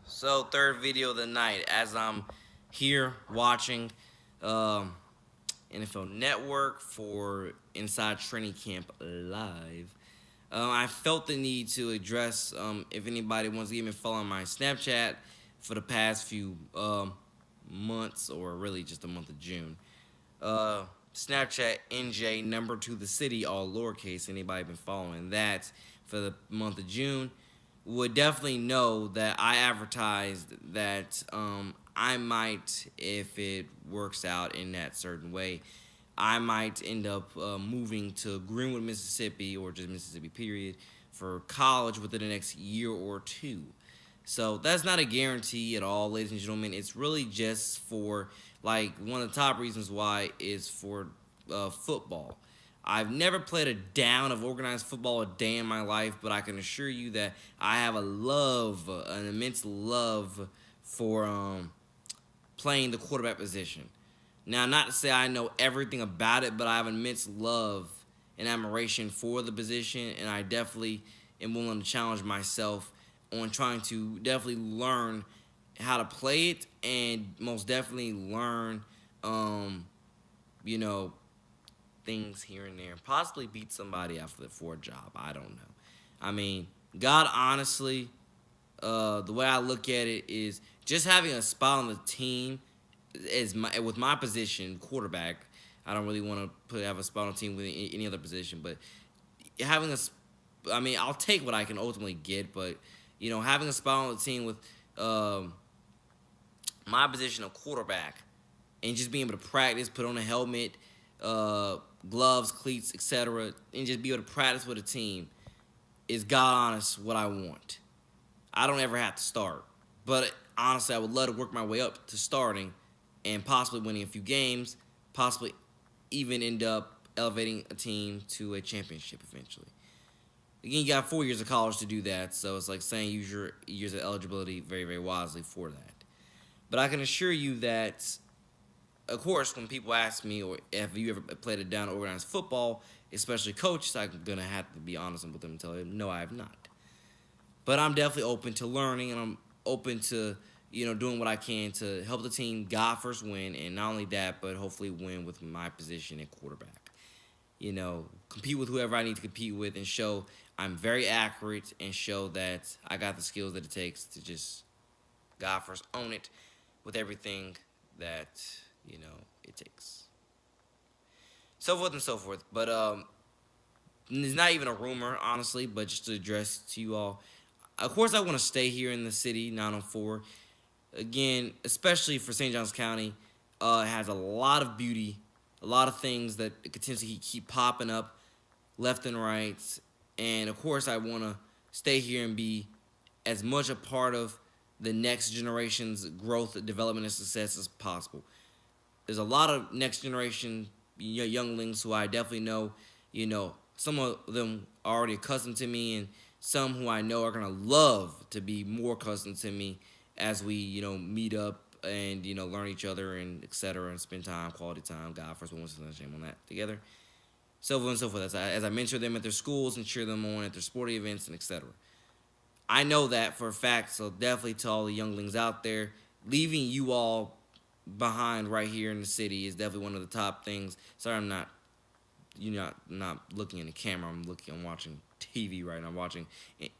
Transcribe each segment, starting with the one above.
So third video of the night as I'm here watching NFL Network for Inside Training Camp Live. I felt the need to address if anybody wants to give me a follow on my Snapchat for the past few months, or really just the month of June. Uh, Snapchat NJ number to the city, all lowercase. Anybody been following that for the month of June would definitely know that I advertised that I might, if it works out in that certain way, I might end up moving to Greenwood, Mississippi, or just Mississippi, period, for college within the next year or two. So that's not a guarantee at all, ladies and gentlemen. It's really just for, like, one of the top reasons why is for football. I've never played a down of organized football a day in my life, but I can assure you that I have an immense love for playing the quarterback position. Now, not to say I know everything about it, but I have immense love and admiration for the position, and I definitely am willing to challenge myself on trying to definitely learn how to play it, and most definitely learn, you know, things here and there, and possibly beat somebody after for a job. I don't know. I mean, God, honestly, the way I look at it is just having a spot on the team with my position, quarterback. I don't really want to have a spot on the team with any other position, but having I mean, I'll take what I can ultimately get, but having a spot on the team with my position of quarterback and just being able to practice, put on a helmet, uh, gloves, cleats, etc., and just be able to practice with a team is, God honest, what I want. I don't ever have to start, but honestly, I would love to work my way up to starting and possibly winning a few games, possibly even end up elevating a team to a championship eventually. Again, you got 4 years of college to do that, so it's like saying use your years of eligibility very, very wisely for that. But I can assure you that, of course, when people ask me, or have you ever played a down organized football, especially coaches, I'm going to have to be honest with them and tell them, no, I have not. But I'm definitely open to learning, and I'm open to doing what I can to help the team God first win, and not only that, but hopefully win with my position at quarterback. Compete with whoever I need to compete with, and show I'm very accurate, and show that I got the skills that it takes to just God first own it with everything that it takes. So forth and so forth. But it's not even a rumor, honestly, but just to address to you all. Of course, I want to stay here in the city, 904. Again, especially for St. Johns County, it has a lot of beauty, a lot of things that continuously keep popping up left and right. And of course, I want to stay here and be as much a part of the next generation's growth, development, and success as possible. There's a lot of next generation younglings who I definitely know. Some of them are already accustomed to me, and some who I know are gonna love to be more accustomed to me as we meet up and learn each other and etc. and spend time, quality time. God first, one was shame on that together. So on and so forth. As I mentor them at their schools and cheer them on at their sporting events and etc. I know that for a fact, so definitely to all the younglings out there, leaving you all behind right here in the city is definitely one of the top things. Sorry, I'm not, not looking in the camera. I'm watching TV right now. I'm watching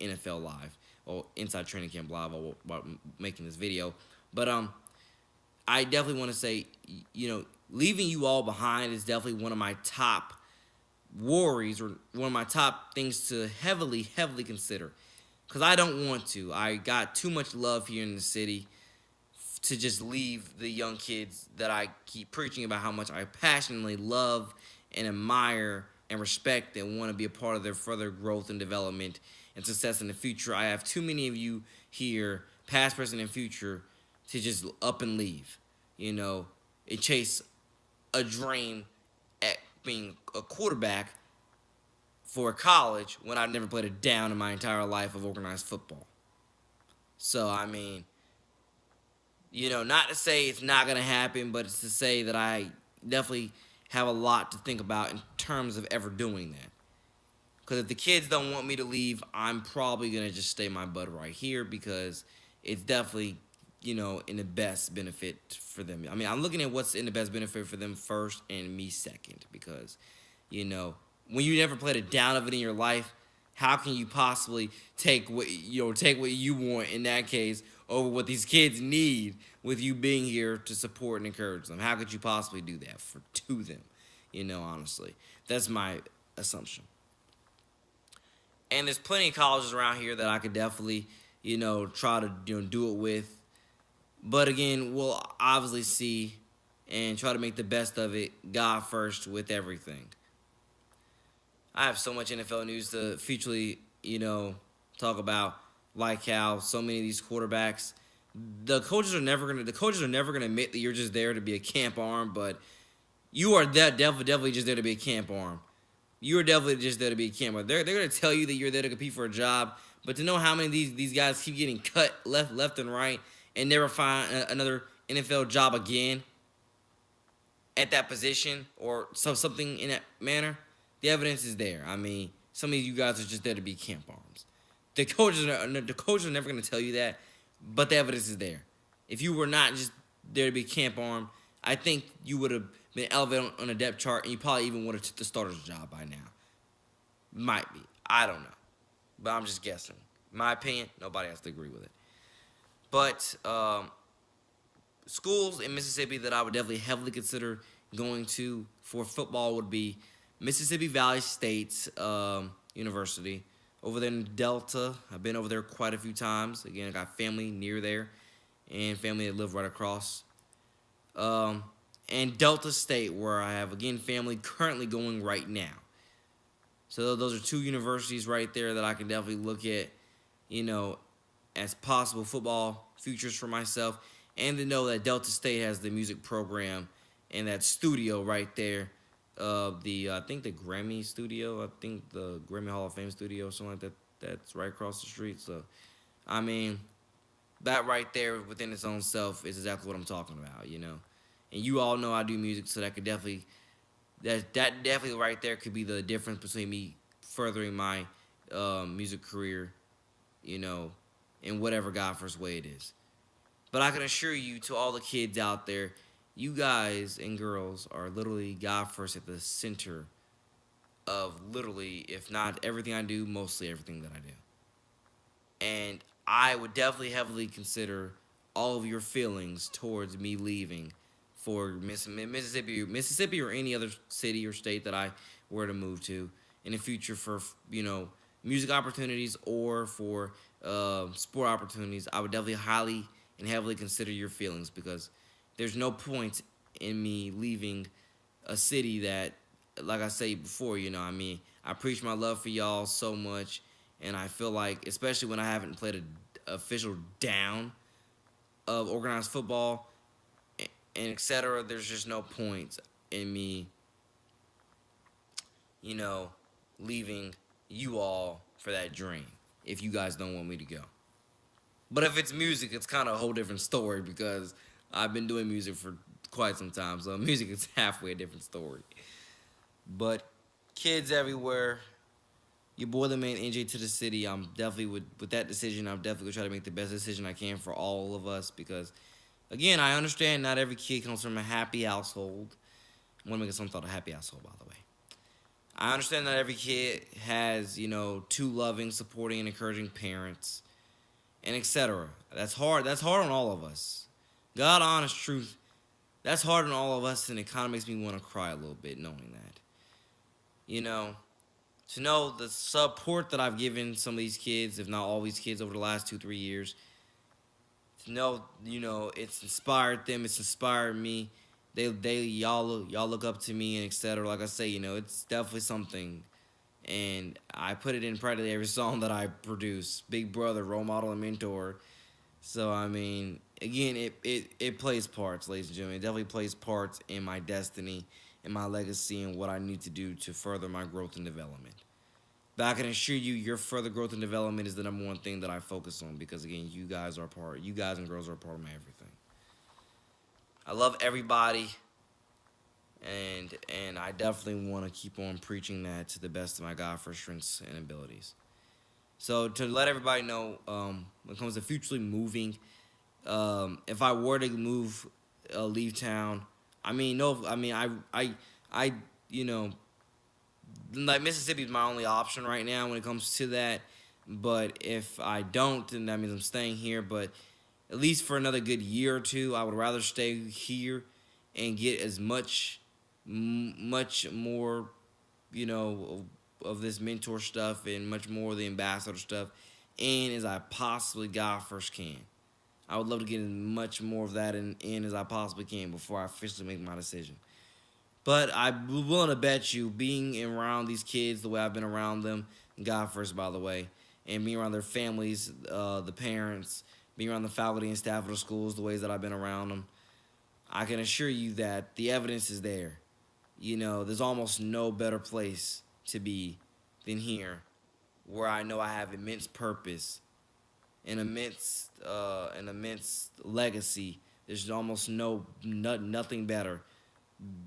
NFL Live or Inside Training Camp Live while making this video. But I definitely want to say, leaving you all behind is definitely one of my top worries, or one of my top things to heavily, heavily consider. Because I don't want to. I got too much love here in the city to just leave the young kids that I keep preaching about how much I passionately love and admire and respect, and want to be a part of their further growth and development and success in the future. I have too many of you here, past, present, and future, to just up and leave, and chase a dream at being a quarterback for college when I've never played a down in my entire life of organized football. So, I mean, not to say it's not going to happen, but it's to say that I definitely have a lot to think about in terms of ever doing that. Because if the kids don't want me to leave, I'm probably gonna just stay my butt right here because it's definitely, in the best benefit for them. I mean, I'm looking at what's in the best benefit for them first and me second because, when you never played a down of it in your life, how can you possibly take what you want in that case over what these kids need with you being here to support and encourage them? How could you possibly do that to them? Honestly, that's my assumption. And there's plenty of colleges around here that I could definitely, try to do it with. But again, we'll obviously see and try to make the best of it. God first with everything. I have so much NFL news to futurely, talk about, like how so many of these quarterbacks, the coaches are never gonna admit that you're just there to be a camp arm, but you are definitely just there to be a camp arm. You are definitely just there to be a camp arm. They're gonna tell you that you're there to compete for a job, but to know how many of these guys keep getting cut left and right and never find another NFL job again at that position or something in that manner, the evidence is there. I mean, some of you guys are just there to be camp arms. The coaches are never going to tell you that, but the evidence is there. If you were not just there to be camp arm, I think you would have been elevated on a depth chart, and you probably even would have took the starter's job by now. Might be. I don't know, but I'm just guessing. My opinion. Nobody has to agree with it. But schools in Mississippi that I would definitely heavily consider going to for football would be Mississippi Valley State University over there in Delta. I've been over there quite a few times. Again, I got family near there and family that live right across. And Delta State, where I have, again, family currently going right now. So those are two universities right there that I can definitely look at, as possible football futures for myself. And to know that Delta State has the music program and that studio right there. I think the Grammy studio, I think the Grammy Hall of Fame studio, something like that. That's right across the street. So, I mean, that right there within its own self is exactly what I'm talking about. And you all know I do music, so that could definitely that definitely right there could be the difference between me furthering my music career, in whatever God first way it is. But I can assure you to all the kids out there, you guys and girls are literally God first at the center of literally, if not everything I do, mostly everything that I do. And I would definitely heavily consider all of your feelings towards me leaving for Mississippi or any other city or state that I were to move to in the future for music opportunities or for sport opportunities. I would definitely highly and heavily consider your feelings because there's no point in me leaving a city that, like I said before, I preach my love for y'all so much, and I feel like, especially when I haven't played an official down of organized football and etc., there's just no point in me, you know, leaving you all for that dream if you guys don't want me to go. But if it's music, it's kind of a whole different story because I've been doing music for quite some time, so music is halfway a different story. But kids everywhere, your boy the man NJ to the city. I'm definitely with that decision. I'm definitely gonna try to make the best decision I can for all of us because, again, I understand not every kid comes from a happy household. I want to make some thought a happy household, by the way. I understand that every kid has, two loving, supporting, and encouraging parents, and etc. That's hard. That's hard on all of us. God, honest truth, that's hard on all of us, and it kind of makes me want to cry a little bit knowing that. You know, to know the support that I've given some of these kids, if not all these kids, over the last 2-3 years, to know, it's inspired them, it's inspired me. Y'all look up to me and etc. Like I say, it's definitely something, and I put it in practically every song that I produce. Big brother, role model, and mentor. So I mean, again, it plays parts, ladies and gentlemen. It definitely plays parts in my destiny, in my legacy, and what I need to do to further my growth and development. But I can assure you, your further growth and development is the number one thing that I focus on because, again, you guys and girls are a part of my everything. I love everybody, and I definitely want to keep on preaching that to the best of my God for strengths and abilities. So to let everybody know, when it comes to futurely moving, if I were to move, leave town, I mean, no, I mean, I, you know, like Mississippi is my only option right now when it comes to that. But if I don't, then that means I'm staying here. But at least for another good year or two, I would rather stay here and get as much more, you know, of this mentor stuff and much more of the ambassador stuff, and as I possibly God first can. I would love to get as much more of that in as I possibly can before I officially make my decision. But I'm willing to bet you, being around these kids the way I've been around them, God first, by the way, and being around their families, the parents, being around the faculty and staff of the schools, the ways that I've been around them, I can assure you that the evidence is there. You know, there's almost no better place to be than here, where I know I have immense purpose, an immense legacy. There's almost nothing better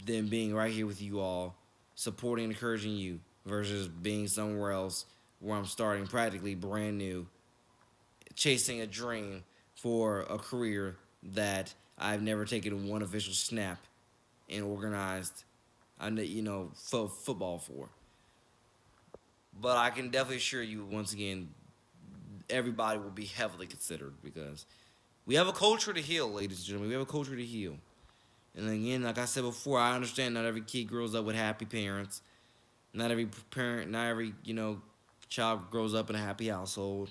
than being right here with you all, supporting and encouraging you, versus being somewhere else where I'm starting practically brand new, chasing a dream for a career that I've never taken one official snap and organized, football for. But I can definitely assure you, once again, everybody will be heavily considered because we have a culture to heal, ladies and gentlemen. We have a culture to heal. And again, like I said before, I understand not every kid grows up with happy parents. Not every child grows up in a happy household.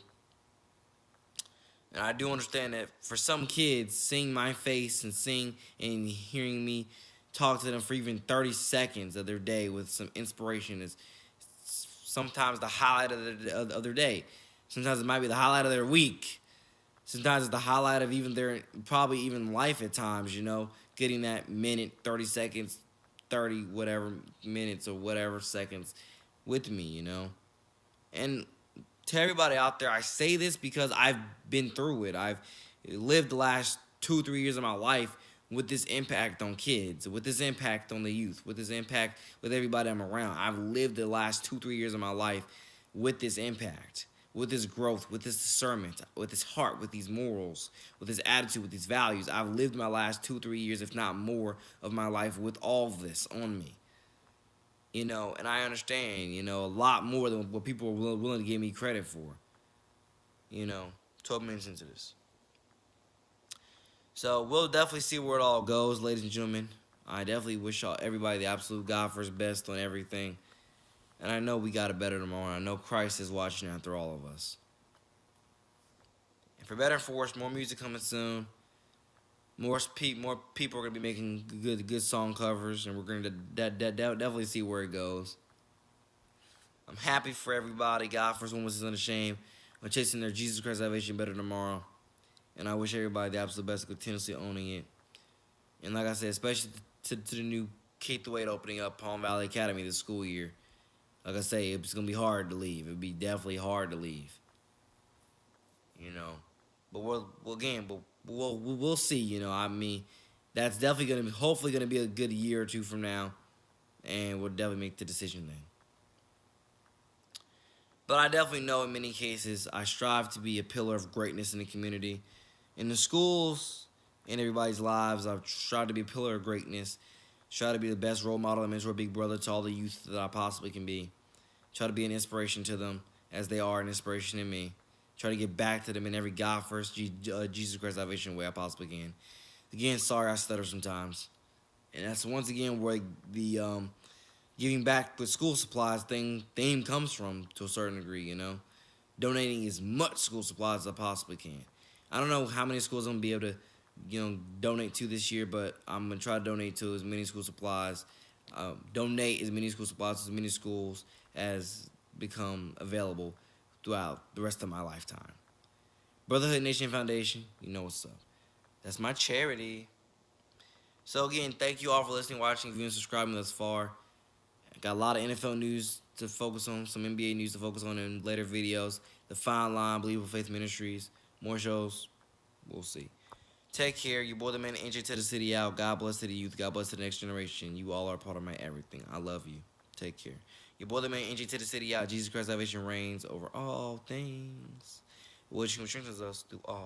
And I do understand that for some kids, seeing my face and seeing and hearing me talk to them for even 30 seconds of their day with some inspiration is sometimes the highlight of their day. Sometimes it might be the highlight of their week. Sometimes it's the highlight of even their, probably even life at times, getting that minute, 30 seconds, 30 whatever minutes or whatever seconds with me. And to everybody out there, I say this because I've been through it. I've lived the last 2-3 years of my life with this impact on kids, with this impact on the youth, with this impact with everybody I'm around. I've lived the last 2-3 years of my life with this impact, with this growth, with this discernment, with this heart, with these morals, with this attitude, with these values. I've lived my last 2-3 years, if not more, of my life with all of this on me. And I understand, a lot more than what people are willing to give me credit for. 12 minutes into this. So we'll definitely see where it all goes, ladies and gentlemen. I definitely wish everybody the absolute God first best on everything. And I know we got it better tomorrow. I know Christ is watching after all of us. And for better and for worse, more music coming soon. More people are going to be making good song covers, and we're going to definitely see where it goes. I'm happy for everybody. God first one was unashamed. I'm chasing their Jesus Christ salvation better tomorrow. And I wish everybody the absolute best, continuously owning it. And like I said, especially to the new K-8 opening up, Palm Valley Academy this school year. Like I say, it's going to be hard to leave. It would be definitely hard to leave. But we'll see. I mean, that's definitely going to be, hopefully going to be a good year or two from now. And we'll definitely make the decision then. But I definitely know in many cases I strive to be a pillar of greatness in the community. In the schools, in everybody's lives, I've tried to be a pillar of greatness. Try to be the best role model and mentor, big brother to all the youth that I possibly can be. Try to be an inspiration to them as they are an inspiration in me. Try to get back to them in every God first, Jesus Christ salvation way I possibly can. Again, sorry I stutter sometimes. And that's once again where the giving back with school supplies theme comes from to a certain degree, Donating as much school supplies as I possibly can. I don't know how many schools I'm going to be able to, donate to this year, but I'm going to try to donate to as many school supplies. Donate as many school supplies to as many schools as become available throughout the rest of my lifetime. Brotherhood Nation Foundation, you know what's up. That's my charity. So again, thank you all for listening, watching, viewing, subscribing thus far. I got a lot of NFL news to focus on, some NBA news to focus on in later videos. The Fine Line, Believable Faith Ministries, more shows. We'll see. Take care. Your boy, the man, NJ to the city out. God bless to the youth. God bless to the next generation. You all are part of my everything. I love you. Take care. Your boy, the man, NJ to the city out. Jesus Christ, salvation reigns over all things, which strengthens us through all.